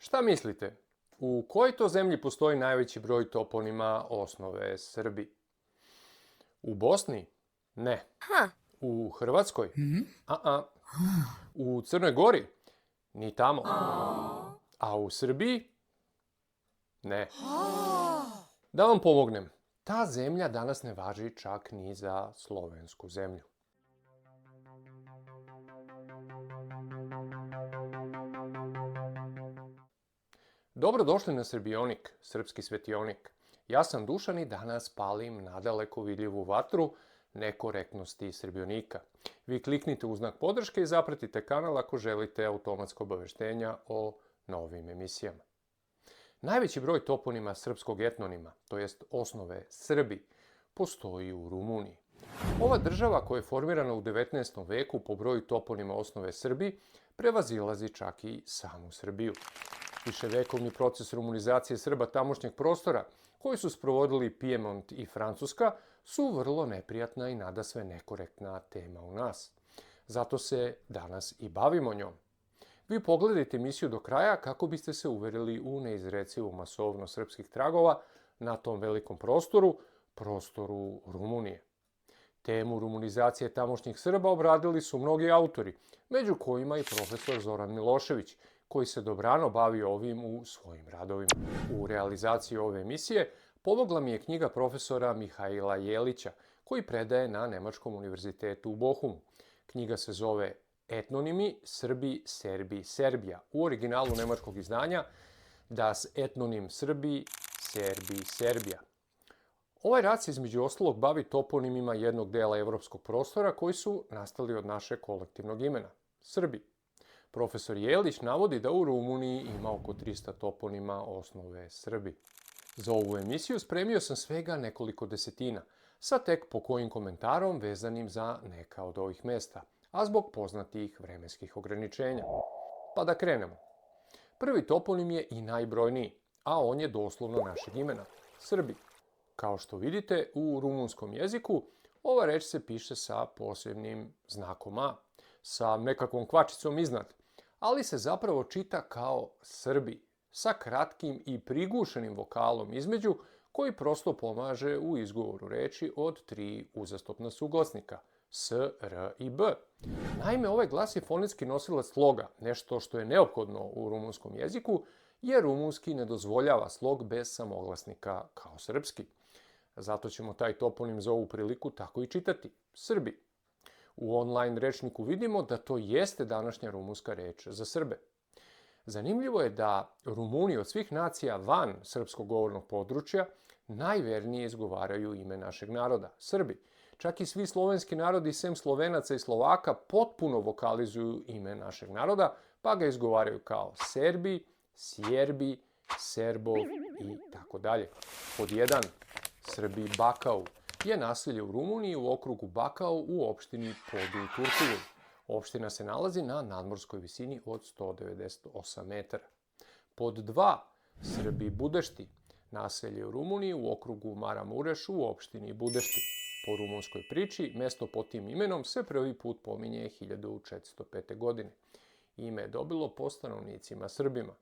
Šta mislite? U kojoj to zemlji postoji najveći broj toponima osnove Srbi? U Bosni? Ne. U Hrvatskoj? U Crnoj Gori? Ni tamo. A u Srbiji? Ne. Da vam pomognem. Ta zemlja danas ne važi čak ni za slovensku zemlju. Dobrodošli na Srbionik, srpski svetionik. Ja sam Dušan i danas palim nadaleko vidljivu vatru nekorektnosti Srbionika. Vi kliknite u znak podrške i zapratite kanal ako želite automatsko obaveštenja o novim emisijama. Najveći broj toponima srpskog etnonima, to jest osnove Srbi, postoji u Rumuniji. Ova država koja je formirana u 19. veku po broju toponima osnove Srbi prevazilazi čak i samu Srbiju. Viševekovni proces rumunizacije Srba tamošnjeg prostora, koji su sprovodili Pijemont i Francuska, su vrlo neprijatna i nadasve nekorektna tema u nas. Zato se danas i bavimo njom. Vi pogledajte emisiju do kraja kako biste se uverili u neizrecivu masovnost srpskih tragova na tom velikom prostoru Rumunije. Temu rumunizacije tamošnjih Srba obradili su mnogi autori, među kojima i profesor Zoran Milošević, koji se dobrano bavio ovim u svojim radovima. U realizaciji ove emisije pomogla mi je knjiga profesora Mihaila Jelića, koji predaje na Nemačkom univerzitetu u Bohumu. Knjiga se zove Etnonimi Srbi, Serbi, Serbija. U originalu nemačkog izdanja Das Ethnonym Srbi, Serbi, Serbija. Ovaj rad se između ostalog bavi toponimima jednog dela evropskog prostora koji su nastali od našeg kolektivnog imena, Srbi. Profesor Jelić navodi da u Rumuniji ima oko 300 toponima osnove Srbi. Za ovu emisiju spremio sam svega nekoliko desetina, sa tek po kojim komentarom vezanim za neka od ovih mesta, a zbog poznatih vremenskih ograničenja. Pa da krenemo. Prvi toponim je i najbrojniji, a on je doslovno našeg imena, Srbi. Kao što vidite, u rumunskom jeziku ova reč se piše sa posebnim znakom A, sa nekakvom kvačicom iznad, ali se zapravo čita kao Srbi, sa kratkim i prigušenim vokalom između, koji prosto pomaže u izgovoru reči od 3 uzastopna suglasnika, S, R i B. Naime, ovaj glas je fonetski nosilac sloga, nešto što je neophodno u rumunskom jeziku, jer rumunski ne dozvoljava slog bez samoglasnika kao srpski. Zato ćemo taj toponim za ovu priliku tako i čitati, Srbi. U online rečniku vidimo da to jeste današnja rumunska reč za Srbe. Zanimljivo je da Rumuni od svih nacija van srpskog govornog područja najvernije izgovaraju ime našeg naroda, Srbi. Čak i svi slovenski narodi, sem Slovenaca i Slovaka, potpuno vokalizuju ime našeg naroda, pa ga izgovaraju kao Serbi, Sjerbi, Serbov i tako dalje. Pod 1. Srbi Bakau je naselje u Rumuniji u okrugu Bakau u opštini Podu u Turkiji. Opština se nalazi na nadmorskoj visini od 198 metara. Pod 2. Srbi Budešti, naselje u Rumuniji u okrugu Maramureš u opštini Budešti. Po rumunskoj priči, mesto pod tim imenom se prvi put pominje 1405. godine. Ime je dobilo po stanovnicima Srbima.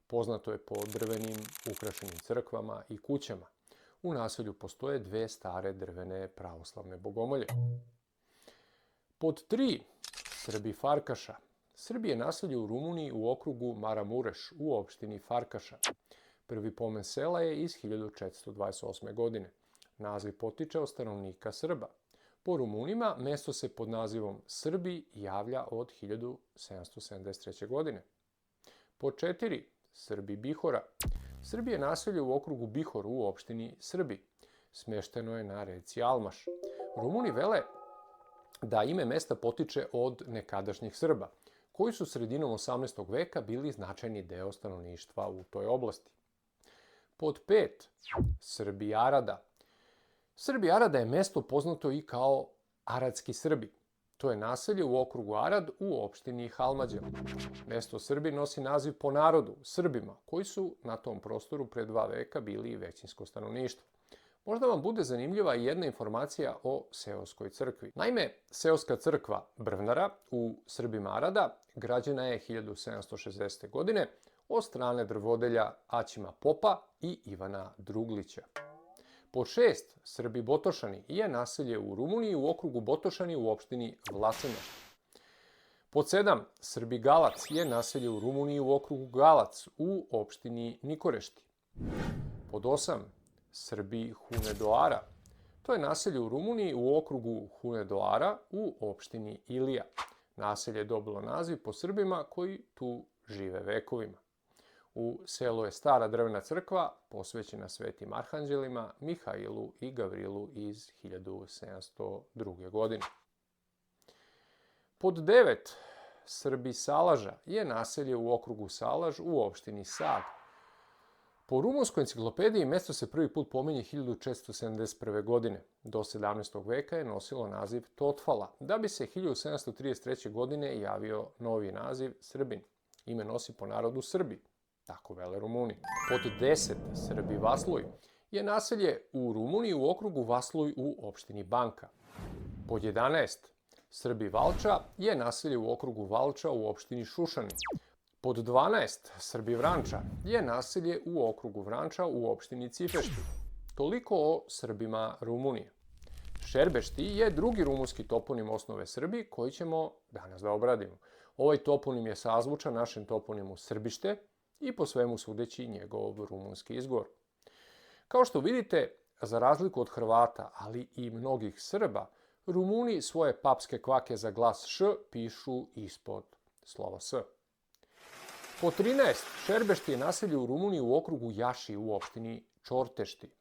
Poznato je po drvenim ukrašenim crkvama i kućama. U naselju postoje 2 stare drvene pravoslavne bogomolje. Pod 3. Srbi Farkaša. Srbi je naselje u Rumuniji u okrugu Maramureš u opštini Farkaša. Prvi pomen sela je iz 1428. godine. Naziv potiče od stanovnika Srba. Po Rumunima mesto se pod nazivom Srbi javlja od 1773. godine. Pod 4. Srbi Bihora. Srbi je naselje u okrugu Bihor u opštini Srbi. Smešteno je na reci Almaš. Rumuni vele da ime mesta potiče od nekadašnjih Srba, koji su sredinom 18. veka bili značajni deo stanovništva u toj oblasti. Pod 5. Srbi Arada. Srbi Arada je mesto poznato i kao Aradski Srbi. To je naselje u okrugu Arad u opštini Halmađel. Mesto Srbi nosi naziv po narodu, Srbima, koji su na tom prostoru pre 2 veka bili većinsko stanovništvo. Možda vam bude zanimljiva i jedna informacija o seoskoj crkvi. Naime, seoska crkva Brvnara u Srbima Arada građena je 1760. godine od strane drvodelja Aćima Popa i Ivana Druglića. Pod 6. Srbi Botošani je naselje u Rumuniji u okrugu Botošani u opštini Vlasenac. Pod 7. Srbi Galac je naselje u Rumuniji u okrugu Galac u opštini Nikorešti. Pod 8. Srbi Hunedoara. To je naselje u Rumuniji u okrugu Hunedoara u opštini Ilija. Naselje je dobilo naziv po Srbima koji tu žive vekovima. U selu je stara drvena crkva posvećena svetim arhanđelima Mihailu i Gavrilu iz 1702. godine. Pod 9. Srbi Salaža je naselje u okrugu Salaž u opštini Sag. Po rumunskoj enciklopediji mesto se prvi put pominje 1471. godine. Do 17. veka je nosilo naziv Totfala, da bi se 1733. godine javio novi naziv Srbin. Ime nosi po narodu Srbi, tako vele Rumuni. Pod 10. Srbi Vasluj je naselje u Rumuniji u okrugu Vasluj u opštini Banka. Pod 11. Srbi Valča je naselje u okrugu Valča u opštini Šušani. Pod 12. Srbi Vranča je naselje u okrugu Vranča u opštini Cifešti. Toliko o Srbima Rumunije. Šerbešti je drugi rumunski toponim osnove Srbi koji ćemo danas da obradimo. Ovaj toponim je sazvučan našem toponimu Srbište i po svemu sudeći njegov rumunski izgovor. Kao što vidite, za razliku od Hrvata, ali i mnogih Srba, Rumuni svoje papske kvake za glas š pišu ispod slova s. Po 13. Šerbešti je naselje u Rumuniji u okrugu Jaši u opštini Čortešti.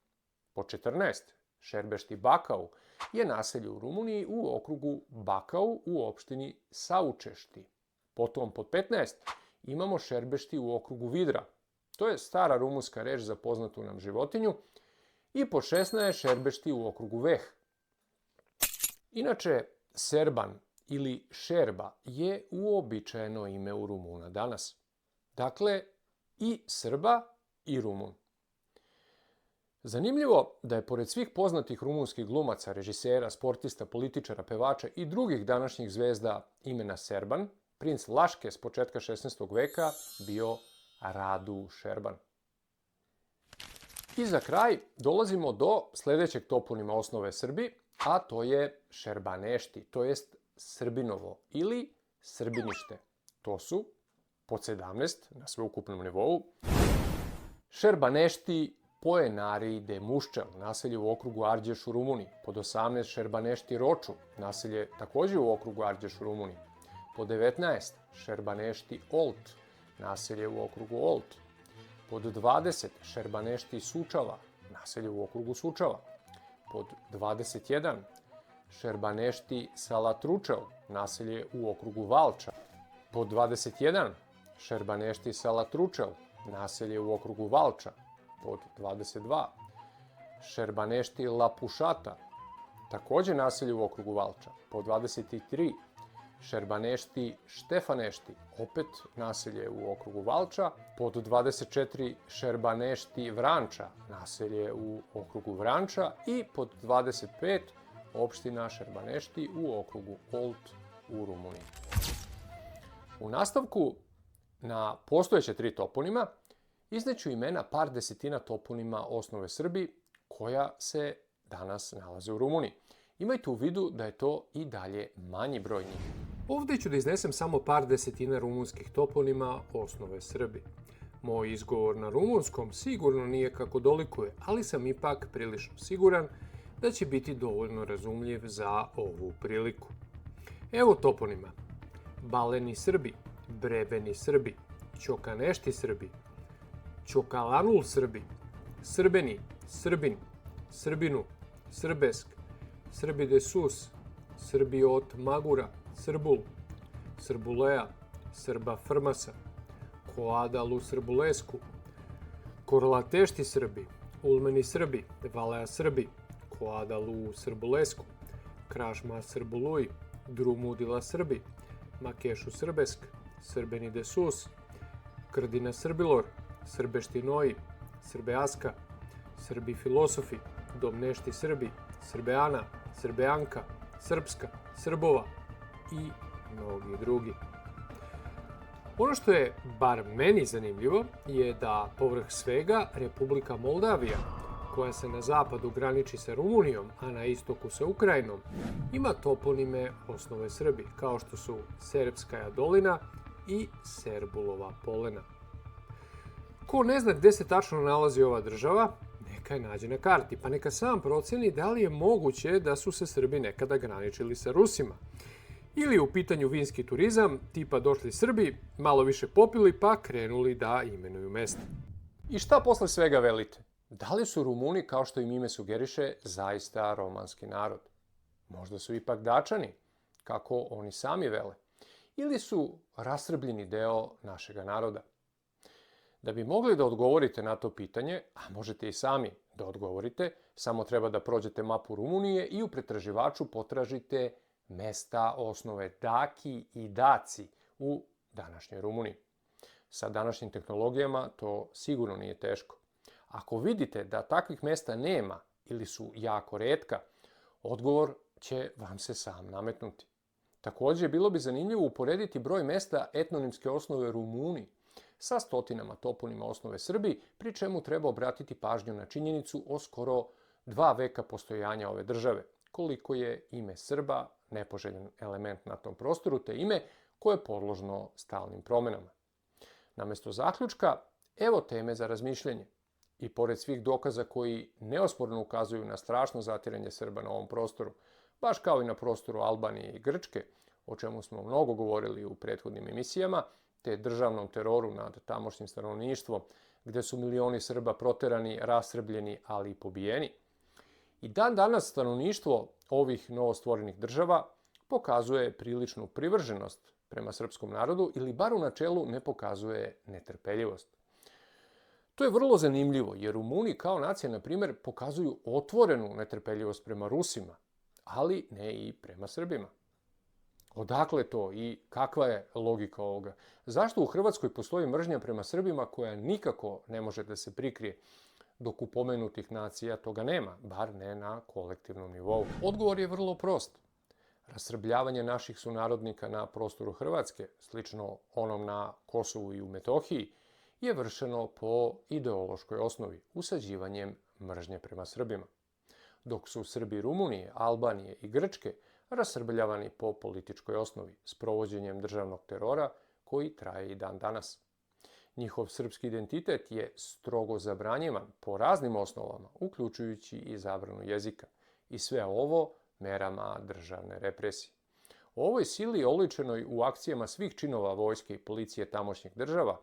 Po 14. Šerbešti Bakau je naselje u Rumuniji u okrugu Bakau u opštini Saučešti. Potom pod 15. imamo Šerbešti u okrugu Vidra. To je stara rumunska reč za poznatu nam životinju. I po 16. Šerbešti u okrugu Veh. Inače, Serban ili Šerba je uobičajeno ime u Rumuna danas. Dakle, i Srba i Rumun. Zanimljivo da je pored svih poznatih rumunskih glumaca, režisera, sportista, političara, pevača i drugih današnjih zvezda imena Serban, princ Laške s početka 16. veka bio Radu Šerban. I za kraj dolazimo do sledećeg toponima osnove Srbi, a to je Šerbanešti, to jest Srbinovo ili Srbinište. To su pod 17 na sveukupnom nivou Šerbanešti Poenari de Muščel, naselje u okrugu Arđeš u Rumuniji. Pod 18 Šerbanešti Roču, naselje takođe u okrugu Arđeš u Rumuniji. Pod 19 Šerbanešti Olt, naselje u okrugu Olt. Pod 20 Šerbanešti Sučava, naselje u okrugu Sučava. Pod 21 Šerbanešti Salatručel, naselje u okrugu Valča. Pod 21 Šerbanešti Salatručel, naselje u okrugu Valča. Pod 22 Šerbanešti Lapušata, takođe naselje u okrugu Valča. Pod 23 Šerbanešti Štefanešti, opet naselje u okrugu Valča. Pod 24 Šerbanešti Vranča, naselje u okrugu Vranča. I pod 25 opština Šerbanešti u okrugu Olt u Rumuniji. U nastavku na postojeće 3 toponima izneću imena par desetina toponima osnove Srbi koja se danas nalaze u Rumuniji. Imajte u vidu da je to i dalje manji broj njih. Ovdje ću da iznesem samo par desetina rumunskih toponima osnove Srbi. Moj izgovor na rumunskom sigurno nije kako dolikuje, ali sam ipak prilično siguran da će biti dovoljno razumljiv za ovu priliku. Evo toponima. Baleni Srbi, Brebeni Srbi, Ćokanešti Srbi, Ćokalanul Srbi, Srbeni, Srbin, Srbinu, Srbesk, Srbi de Sus, Srbi od Magura, Srbul, Srbulea, Srba Frmasa, Koadalu Srbulesku, Korlatešti Srbi, Ulmeni Srbi, Valea Srbi, Koadalu Srbulesku, Krašma Srbuluj, Drumudila Srbi, Makešu Srbesk, Srbeni de Sus, Krdina Srbilor, Srbešti Noji, Srbeaska, Srbi Filosofi, Domnešti Srbi, Srbeana, Srbeanka, Srpska, Srbova i mnogi drugi. Ono što je, bar meni zanimljivo, je da povrh svega Republika Moldavija, koja se na zapadu graniči sa Rumunijom, a na istoku sa Ukrajinom, ima toponime osnove Srbi, kao što su Serbskaja dolina i Serbulova polena. Ko ne zna gde se tačno nalazi ova država, neka je nađe na karti, pa neka sam proceni da li je moguće da su se Srbi nekada graničili sa Rusima. Ili u pitanju vinski turizam, tipa došli Srbi, malo više popili pa krenuli da imenuju mesta. I šta posle svega velite? Da li su Rumuni, kao što im ime sugeriše, zaista romanski narod? Možda su ipak Dačani, kako oni sami vele. Ili su rasrbljeni deo našega naroda? Da bi mogli da odgovorite na to pitanje, a možete i sami da odgovorite, samo treba da prođete mapu Rumunije i u pretraživaču potražite mesta osnove Daki i Daci u današnjoj Rumuniji. Sa današnjim tehnologijama to sigurno nije teško. Ako vidite da takvih mesta nema ili su jako retka, odgovor će vam se sam nametnuti. Također, bilo bi zanimljivo uporediti broj mesta etnonimske osnove Rumuni sa stotinama toponima osnove Srbi, pri čemu treba obratiti pažnju na činjenicu o skoro 2 veka postojanja ove države, koliko je ime Srba nepoželjen element na tom prostoru, te ime koje je podložno stalnim promenama. Namesto zaključka, evo teme za razmišljanje. I pored svih dokaza koji neosporno ukazuju na strašno zatiranje Srba na ovom prostoru, baš kao i na prostoru Albanije i Grčke, o čemu smo mnogo govorili u prethodnim emisijama, te državnom teroru nad tamošnjim stanovništvom, gde su milioni Srba proterani, rasrbljeni, ali i pobijeni. I dan danas stanovništvo ovih novostvorenih država pokazuje priličnu privrženost prema srpskom narodu ili bar u načelu ne pokazuje netrpeljivost. To je vrlo zanimljivo jer Rumuni kao nacija, na primjer, pokazuju otvorenu netrpeljivost prema Rusima, ali ne i prema Srbima. Odakle to i kakva je logika ovoga? Zašto u Hrvatskoj postoji mržnja prema Srbima koja nikako ne može da se prikrije, dok u pomenutih nacija toga nema, bar ne na kolektivnom nivou? Odgovor je vrlo prost. Rasrbljavanje naših sunarodnika na prostoru Hrvatske, slično onom na Kosovu i u Metohiji, je vršeno po ideološkoj osnovi, usađivanjem mržnje prema Srbima. Dok su Srbi Rumunije, Albanije i Grčke rasrbljavani po političkoj osnovi, s provođenjem državnog terora koji traje i dan danas. Njihov srpski identitet je strogo zabranjivan po raznim osnovama, uključujući i zabranu jezika. I sve ovo merama državne represije. O ovoj sili oličenoj u akcijama svih činova vojske i policije tamošnjih država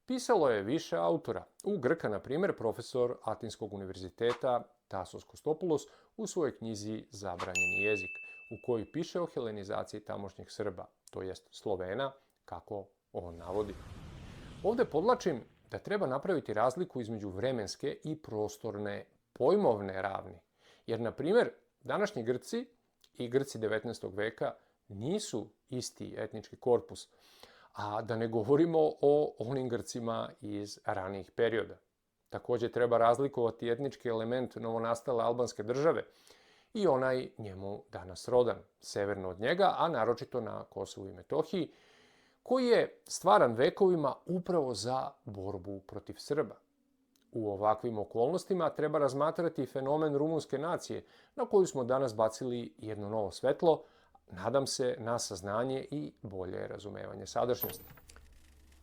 pisalo je više autora. U Grka, na primjer, profesor Atinskog univerziteta Tasos Kostopoulos u svojoj knjizi Zabranjeni jezik, u kojoj piše o helenizaciji tamošnjih Srba, to jest Slovena, kako on navodi. Ovdje podlačim da treba napraviti razliku između vremenske i prostorne pojmovne ravni. Jer, na primjer, današnji Grci i Grci 19. veka nisu isti etnički korpus, a da ne govorimo o onim Grcima iz ranijih perioda. Također treba razlikovati etnički element novonastale albanske države i onaj njemu danas rodan, severno od njega, a naročito na Kosovu i Metohiji, koji je stvaran vekovima upravo za borbu protiv Srba. U ovakvim okolnostima treba razmatrati fenomen rumunske nacije, na koju smo danas bacili jedno novo svetlo, nadam se na saznanje i bolje razumevanje sadašnjosti.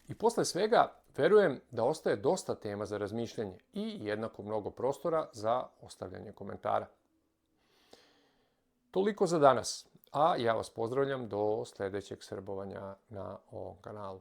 I posle svega, verujem da ostaje dosta tema za razmišljanje i jednako mnogo prostora za ostavljanje komentara. Toliko za danas, a ja vas pozdravljam do sljedećeg srbovanja na ovom kanalu.